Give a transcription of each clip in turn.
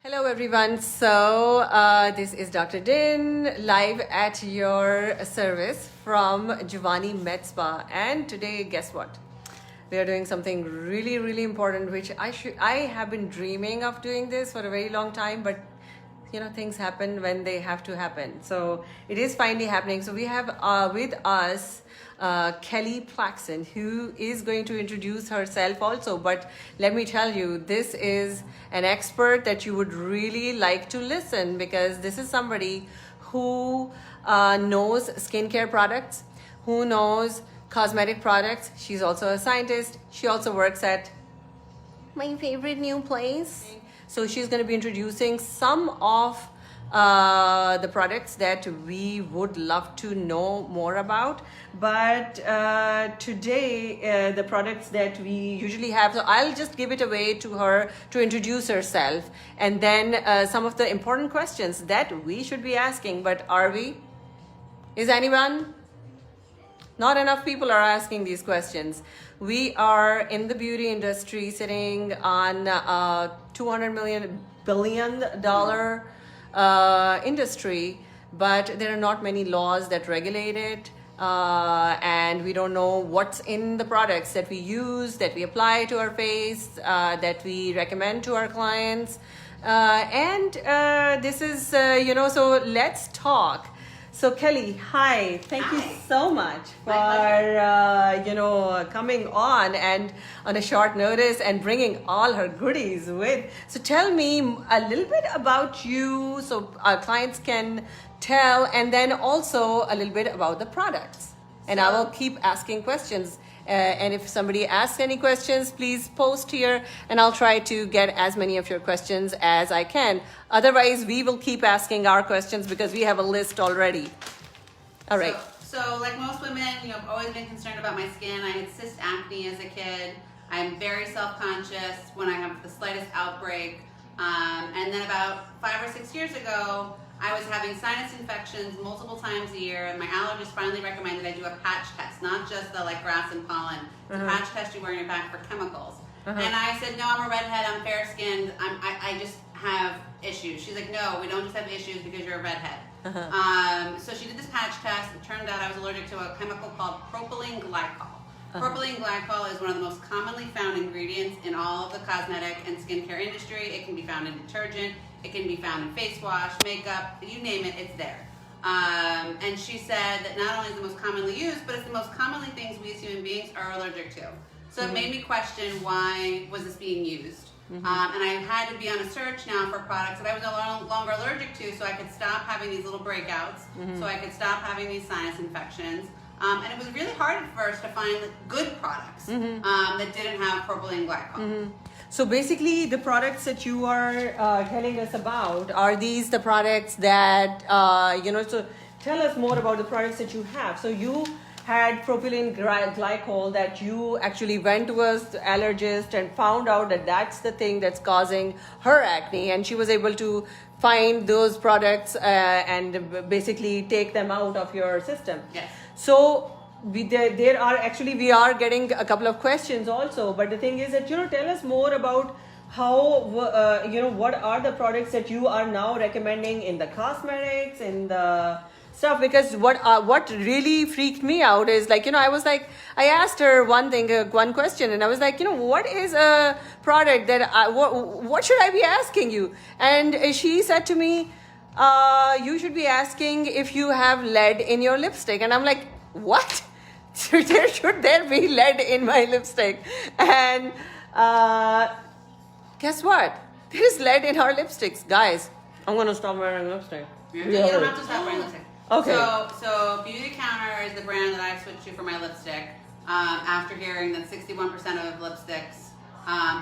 Hello everyone. This is Dr. Din live at your service from Juvanni Med Spa, and today guess what? We are doing something really important, which I have been dreaming of doing this for a very long time, but things happen when they have to happen. So it is finally happening. So we have with us Kelly Plaxton, who is going to introduce herself also. But let me tell you, this is an expert that you would really like to listen, because this is somebody who knows skincare products, who knows cosmetic products. She's also a scientist. She also works at my favorite new place. So she's going to be introducing some of the products that we would love to know more about. But today, the products that we usually have, so I'll just give it away to her to introduce herself, and then some of the important questions that we should be asking. But are we? Is anyone? Not enough people are asking these questions. We are in the beauty industry, sitting on $200 billion industry, but there are not many laws that regulate it, and we don't know what's in the products that we use, that we apply to our face, that we recommend to our clients, and this is so let's talk. So Kelly, hi. Thank you so much for coming on and on a short notice and bringing all her goodies with. So tell me a little bit about you, so our clients can tell, and then also a little bit about the products. And I will keep asking questions. And if somebody asks any questions, please post here, and I'll try to get as many of your questions as I can. Otherwise, we will keep asking our questions because we have a list already. All right. So like most women, I've always been concerned about my skin. I had cyst acne as a kid. I'm very self-conscious when I have the slightest outbreak. And then about 5 or 6 years ago, I was having sinus infections multiple times a year, and my allergist finally recommended I do a patch test, not just the grass and pollen. It's a patch test you wear in your back for chemicals. And I said, no, I'm a redhead, I'm fair-skinned, I just have issues. She's like, no, we don't just have issues because you're a redhead. So she did this patch test. It turned out I was allergic to a chemical called propylene glycol. Propylene glycol is one of the most commonly found ingredients in all of the cosmetic and skincare industry. It can be found in detergent. It can be found in face wash, makeup, you name it, it's there. And she said that not only is it the most commonly used, but it's the most commonly things we as human beings are allergic to. So it made me question, why was this being used? And I had to be on a search now for products that I was no longer allergic to, so I could stop having these little breakouts, so I could stop having these sinus infections. And it was really hard at first to find good products that didn't have propylene glycol. So basically, the products that you are telling us about, are these the products that, so tell us more about the products that you have. So you had propylene glycol that you actually went to an allergist and found out that that's the thing that's causing her acne, and she was able to find those products and basically take them out of your system. Yes. So we are getting a couple of questions also, but the thing is that tell us more about how what are the products that you are now recommending in the cosmetics, in the stuff, because what really freaked me out is I asked her one question, and I was like, what is a product that what should I be asking you? And she said to me, you should be asking if you have lead in your lipstick. And I'm like, what? Should there be lead in my lipstick? And guess what? There is lead in our lipsticks, guys. I'm gonna stop wearing lipstick. You don't have to stop wearing lipstick. Okay. So Beauty Counter is the brand that I switched to for my lipstick. After hearing that 61% of lipsticks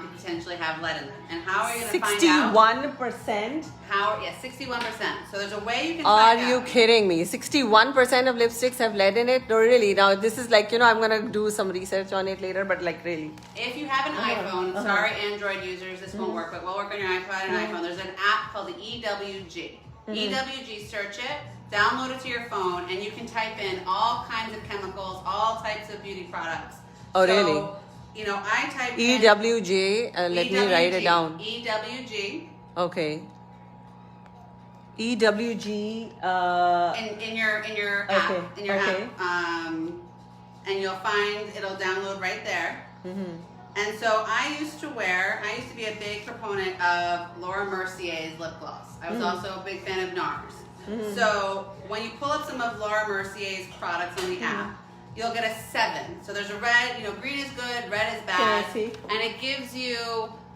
could potentially have lead in them. And how are you going to find out? 61%? 61%. So there's a way you can find out. Are you kidding me? 61% of lipsticks have lead in it? No, really. Now, this is I'm going to do some research on it later, but really. If you have an iPhone, sorry Android users, this won't work, but will work on your iPad and iPhone. There's an app called the EWG. EWG, search it, download it to your phone, and you can type in all kinds of chemicals, all types of beauty products. Oh, really? I typed EWG, let me write it down. EWG, Okay. EWG. In your app, Okay, in your okay. app, and you'll find it'll download right there. Mm-hmm. And so I used to be a big proponent of Laura Mercier's lip gloss. I was also a big fan of NARS. So when you pull up some of Laura Mercier's products on the app, you'll get a 7. So there's a red, green is good, red is bad. Can I see? And it gives you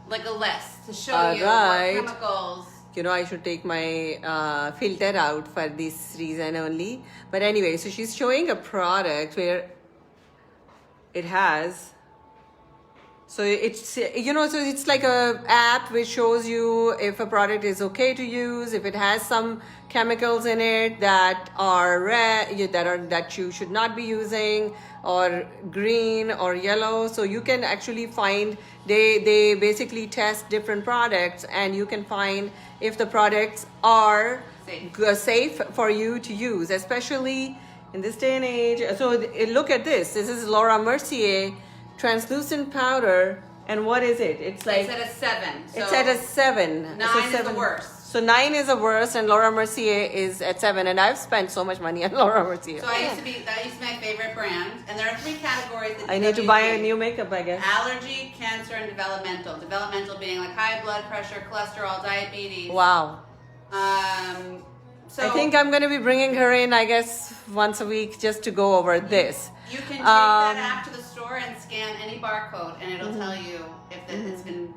like a list to show you Right. what chemicals. I should take my filter out for this reason only. But anyway, so she's showing a product where it has. So it's, so it's like a app which shows you if a product is okay to use, if it has some chemicals in it that are red, that you should not be using, or green or yellow. So you can actually find, they basically test different products, and you can find if the products are safe for you to use, especially in this day and age. So look at this. This is Laura Mercier translucent powder, and what is it? It's like, It's at a 7. So it's at a 7. 9 is the worst. So 9 is the worst, and Laura Mercier is at 7. And I've spent so much money on Laura Mercier. So that used to be my favorite brand, and there are 3 categories that I need to buy a new makeup, I guess. allergy, cancer, and developmental. Developmental being like high blood pressure, cholesterol, diabetes. Wow. So I think I'm going to be bringing her in, I guess, once a week just to go over this. you can take that app to the store and scan any barcode, and it'll tell you if it's been,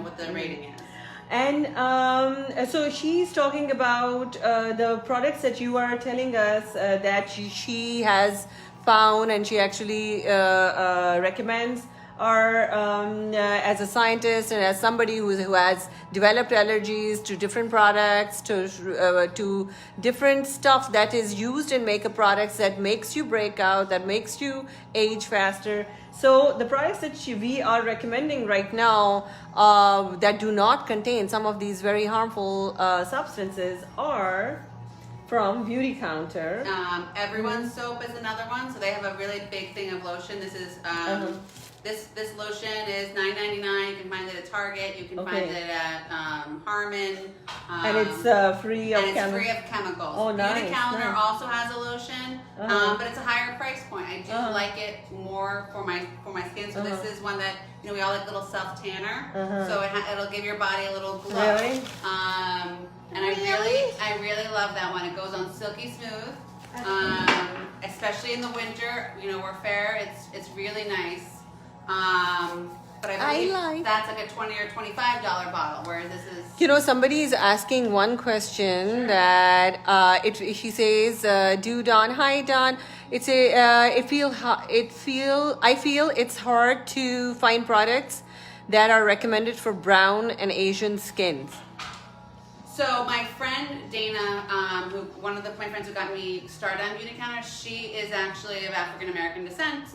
what the rating is. And so she's talking about the products that you are telling us that she has found, and she actually recommends, are as a scientist and as somebody who has developed allergies to different products, to different stuff that is used in makeup products that makes you break out, that makes you age faster. So the products that we are recommending right now that do not contain some of these very harmful substances are from Beauty Counter. Everyone's soap is another one, so they have a really big thing of lotion. This is this lotion is $9.99. You can find it at Target. You can find it at Harmon. And it's free of chemicals. Oh, nice. Beauty Counter nice. also has a lotion, but it's a higher price point. I do like it more for my skin. So this is one that we all like, little self tanner. So it'll give your body a little glow. Really? And I really love that one. It goes on silky smooth, especially in the winter. We're fair. It's really nice. But I believe that's like a $20 or $25 bottle, whereas this is. Somebody is asking one question that she says, "Do Don, hi Don. I feel it's hard to find products that are recommended for brown and Asian skins." So my friend Dana, one of my friends who got me started on Beauty Counter, she is actually of African American descent.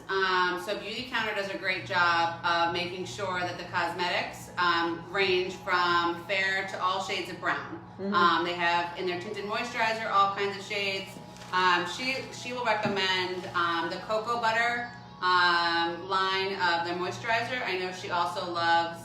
So Beauty Counter does a great job of making sure that the cosmetics range from fair to all shades of brown. They have in their tinted moisturizer all kinds of shades. She will recommend the cocoa butter line of their moisturizer. I know she also loves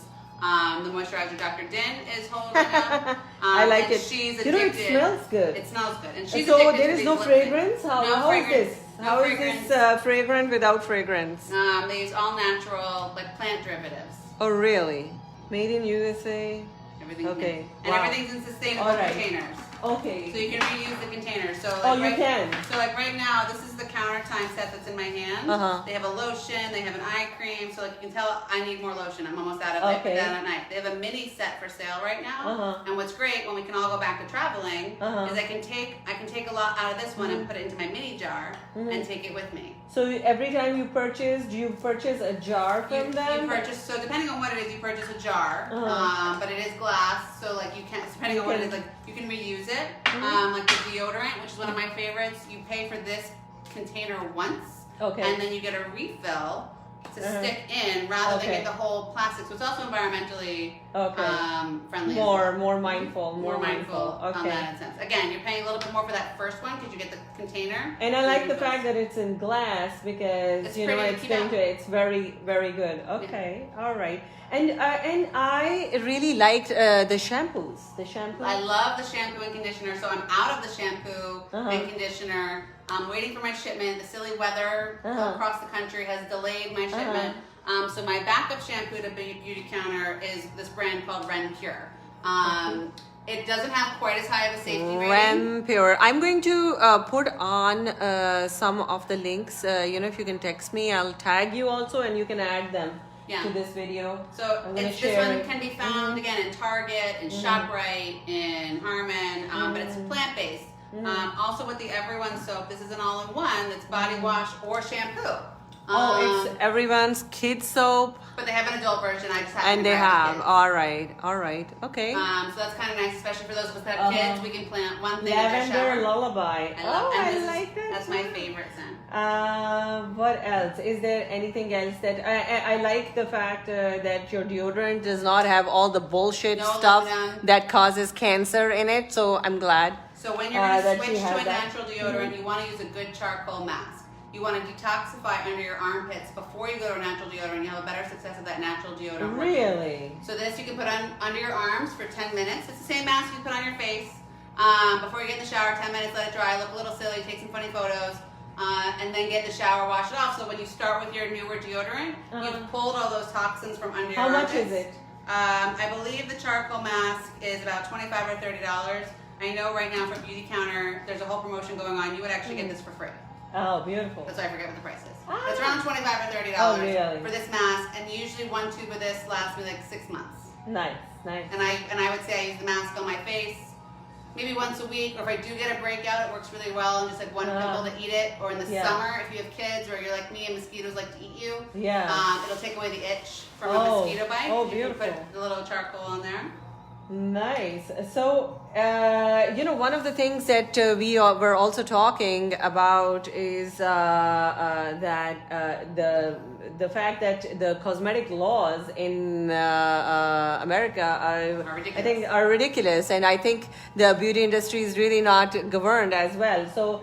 the moisturizer Dr.Din is holding up. I like it. She's addicted. It smells good. It smells good. And she's so addicted there to is these no lip fragrance? things. How is this? How is this fragrant without fragrance? They use all natural, like plant derivatives. Oh, really? Made in USA? Everything's Okay. And everything's in sustainable containers. Okay. So you can reuse the containers. So you can. So like right now, this is the counter time set that's in my hand. They have a lotion, they have an eye cream. So like you can tell I need more lotion. I'm almost out of it. That at night. They have a mini set for sale right now. And what's great when we can all go back to traveling is I can take a lot out of this one and put it into my mini jar and take it with me. So every time you purchase, do you purchase a jar from them? You purchase, so depending on what it is, you purchase a jar. But it is glass, so like you can't, depending on what it is, like you can reuse it. Like the deodorant, which is one of my favorites, you pay for this container once, and then you get a refill to stick in rather than Okay. get the whole plastic. So it's also environmentally friendly. More mindful. More mindful on Okay. that sense. Again, you're paying a little bit more for that first one because you get the container. And I like the fact that it's in glass because It's you know pretty to it's keep going out. to it's very very good. Okay, all right. And I really liked the shampoos. I love the shampoo and conditioner, so I'm out of the shampoo and conditioner. I'm waiting for my shipment. The silly weather across the country has delayed my shipment. So my backup shampoo to Beauty Counter is this brand called Ren Pure. It doesn't have quite as high of a safety rating. Ren Pure. I'm going to put on some of the links. You know, if you can text me, I'll tag you also, and you can add them to this video. So this one can be found again in Target, in ShopRite, in Harmon, but it's plant-based. Also with the Everyone soap, this is an all-in-one that's body wash or shampoo. It's everyone's kid soap. But they have an adult version. I just have And they have. All right. Okay. So that's kind of nice, especially for those of us that have kids. We can plant one thing in their Lavender shower. lullaby. I like that. That's my favorite scent. What else? Is there anything else that I like the fact that your deodorant does not have all the bullshit stuff that causes cancer in it. So I'm glad. So when you're going to switch to a natural deodorant, you want to use a good charcoal mask. You want to detoxify under your armpits before you go to a natural deodorant. You have a better success of that natural deodorant. Really? So this you can put on under your arms for 10 minutes. It's the same mask you put on your face. Before you get in the shower, 10 minutes, let it dry, look a little silly, take some funny photos, and then get in the shower, wash it off. So when you start with your newer deodorant, you've pulled all those toxins from under your armpits. How much is it? I believe the charcoal mask is about $25 or $30. I know right now for Beauty Counter, there's a whole promotion going on. You would actually get this for free. Oh, beautiful. That's why I forget what the price is. It's around $25 or $30 for this mask, and usually one tube of this lasts me like 6 months. Nice. And I would say I use the mask on my face maybe once a week, or if I do get a breakout, it works really well, and just like one pimple to eat it. Or in the summer, if you have kids, or you're like me and mosquitoes like to eat you, it'll take away the itch from a mosquito bite. Oh, beautiful! You can put a little charcoal on there. Nice. So, you know, one of the things that we were also talking about is that the fact that the cosmetic laws in America I think are ridiculous, and I think the beauty industry is really not governed as well. So,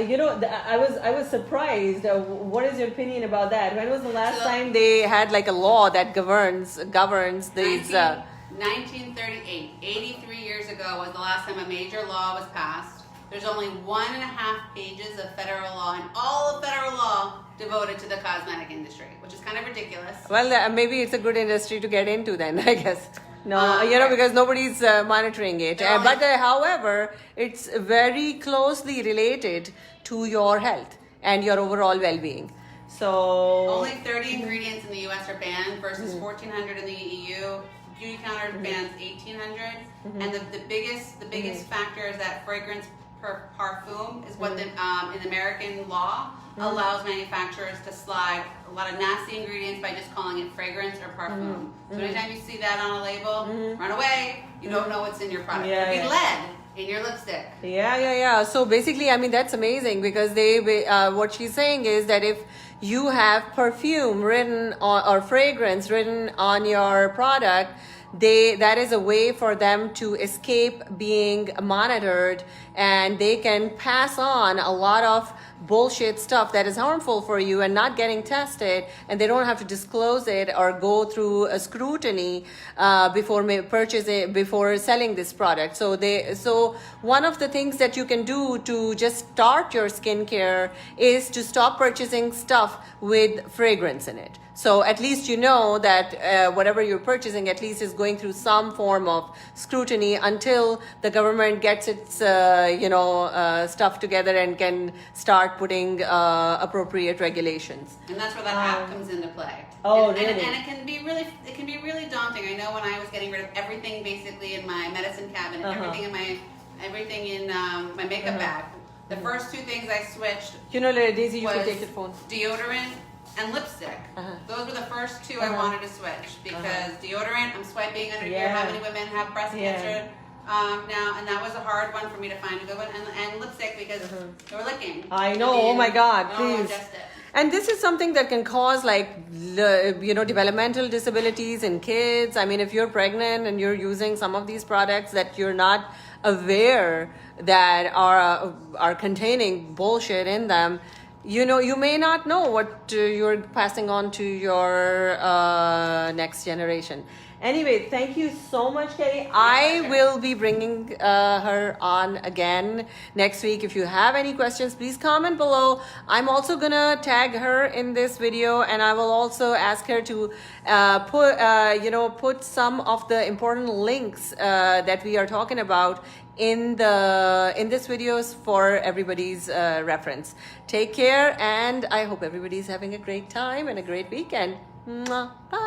you know, I was surprised. What is your opinion about that? When was the last time they had like a law that governs these? 1938, 83 years ago was the last time a major law was passed. There's only 1.5 pages of federal law, and all of federal law devoted to the cosmetic industry, which is kind of ridiculous. Well, maybe it's a good industry to get into then, I guess. No, you know, because nobody's monitoring it. However, it's very closely related to your health and your overall well-being. So only 30 ingredients in the U.S. are banned versus 1,400 in the EU. Beauty Counter bans 1,800, and the biggest factor is that fragrance per parfum is what the in American law allows manufacturers to slide a lot of nasty ingredients by just calling it fragrance or parfum. So anytime you see that on a label, run away. You don't know what's in your product. It could be lead in your lipstick. Yeah. So basically, I mean, that's amazing because what she's saying is that if you have perfume written or fragrance written on your product, that is a way for them to escape being monitored, and they can pass on a lot of bullshit stuff that is harmful for you and not getting tested, and they don't have to disclose it or go through a scrutiny before selling this product. So one of the things that you can do to just start your skincare is to stop purchasing stuff with fragrance in it. So at least you know that whatever you're purchasing at least is going through some form of scrutiny until the government gets its stuff together and can start putting appropriate regulations. And that's where that app comes into play. Really? And it can be really daunting. I know when I was getting rid of everything basically in my medicine cabinet, everything in my makeup bag. The first two things I switched. You know, Daisy, you can take your phone. Deodorant and lipstick. Those were the first two I wanted to switch because deodorant, I'm swiping under here. How many women have breast cancer now? And that was a hard one for me to find a good one. And lipstick because they were licking. I know. Oh my God! Please. And this is something that can cause developmental disabilities in kids. I mean, if you're pregnant and you're using some of these products that you're not aware that are containing bullshit in them, you may not know what you're passing on to your next generation. Anyway, thank you so much, Kelly. I will be bringing her on again next week. If you have any questions, please comment below. I'm also gonna tag her in this video, and I will also ask her to put some of the important links that we are talking about in this videos for everybody's reference. Take care, and I hope everybody's having a great time and a great weekend. Mwah. Bye.